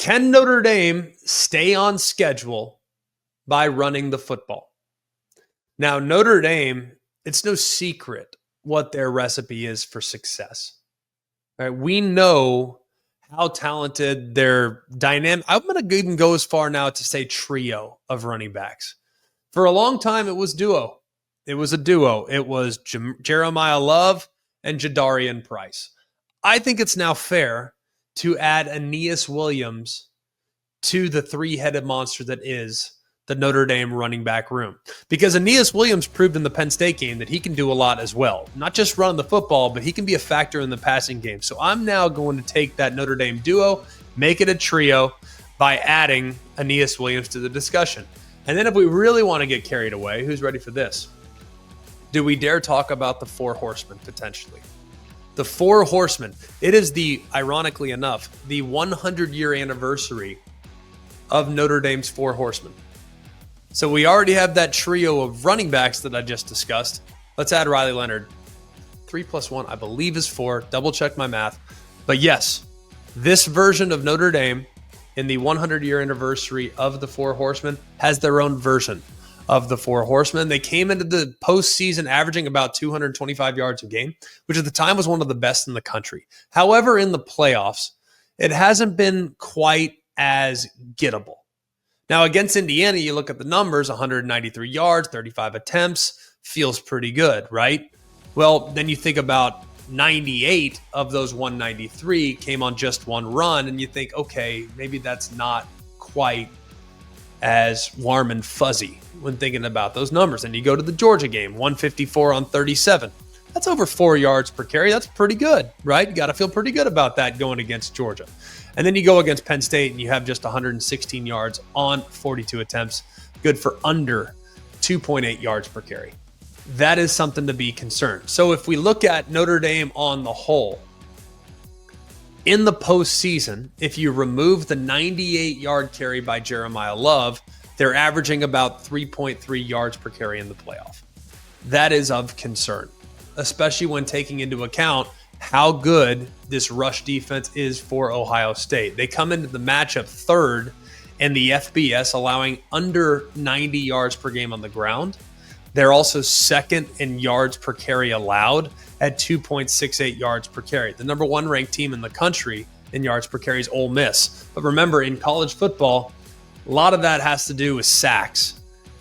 Can Notre Dame stay on schedule by running the football? Now, Notre Dame, it's no secret what their recipe is for success. All right, we know how talented their dynamic. I'm going to even go as far now to say trio of running backs. For a long time, it was duo. It was a duo. It was Jeremiah Love and Jadarian Price. I think it's now fair to add Aeneas Williams to the three-headed monster that is the Notre Dame running back room. Because Aeneas Williams proved in the Penn State game that he can do a lot as well. Not just run the football, but he can be a factor in the passing game. So I'm now going to take that Notre Dame duo, make it a trio by adding Aeneas Williams to the discussion. And then if we really want to get carried away, who's ready for this? Do we dare talk about the Four Horsemen potentially? The Four Horsemen. It is ironically enough, the 100-year anniversary of Notre Dame's Four Horsemen. So we already have that trio of running backs that I just discussed. Let's add Riley Leonard. 3 + 1, I believe, is 4. Double check my math. But yes, this version of Notre Dame in the 100-year anniversary of the Four Horsemen has their own version of the Four Horsemen. They came into the postseason averaging about 225 yards a game, which at the time was one of the best in the country. However, in the playoffs, it hasn't been quite as gettable. Now, against Indiana, you look at the numbers, 193 yards, 35 attempts, feels pretty good, right? Well, then you think about 98 of those 193 came on just one run, and you think, okay, maybe that's not quite as warm and fuzzy when thinking about those numbers. And you go to the Georgia game, 154 on 37. That's over 4 yards per carry. That's pretty good, right? You got to feel pretty good about that going against Georgia. And then you go against Penn State and you have just 116 yards on 42 attempts, good for under 2.8 yards per carry. That is something to be concerned. So if we look at Notre Dame on the whole, in the postseason, if you remove the 98-yard carry by Jeremiah Love, they're averaging about 3.3 yards per carry in the playoff. That is of concern, especially when taking into account how good this rush defense is for Ohio State. They come into the matchup third in the FBS, allowing under 90 yards per game on the ground. They're also second in yards per carry allowed at 2.68 yards per carry. The number one ranked team in the country in yards per carry is Ole Miss. But remember, in college football, a lot of that has to do with sacks.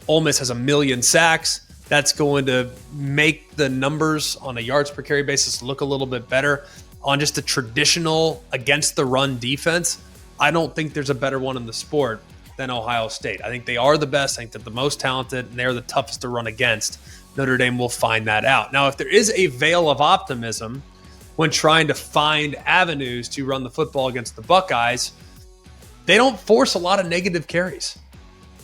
Ole Miss has 1 million sacks. That's going to make the numbers on a yards per carry basis look a little bit better. On just a traditional against the run defense, I don't think there's a better one in the sport than Ohio State. I think they are the best. I think they're the most talented, and they're the toughest to run against. Notre Dame will find that out. Now, if there is a veil of optimism when trying to find avenues to run the football against the Buckeyes, they don't force a lot of negative carries.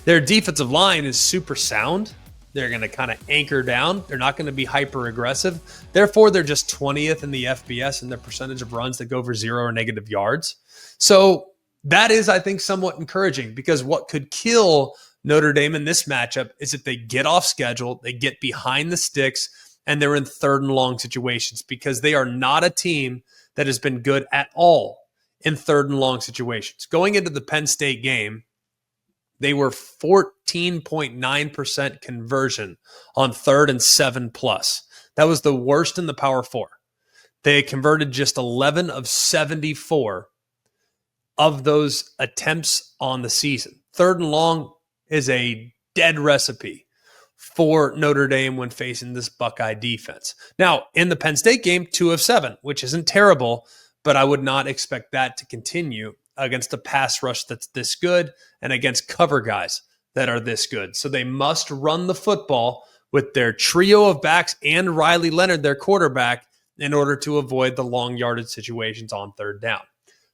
Their defensive line is super sound. They're going to kind of anchor down. They're not going to be hyper aggressive. Therefore, they're just 20th in the FBS in their percentage of runs that go over 0 or negative yards. So that is, I think, somewhat encouraging, because what could kill Notre Dame in this matchup is if they get off schedule, they get behind the sticks, and they're in third and long situations, because they are not a team that has been good at all in third and long situations. Going into the Penn State game, they were 14.9% conversion on 3rd and 7+. That was the worst in the Power Four. They converted just 11 of 74 of those attempts on the season. 3rd and long is a dead recipe for Notre Dame when facing this Buckeye defense. Now, in the Penn State game, 2 of 7, which isn't terrible, but I would not expect that to continue against a pass rush that's this good and against cover guys that are this good. So they must run the football with their trio of backs and Riley Leonard, their quarterback, in order to avoid the long yardage situations on 3rd down.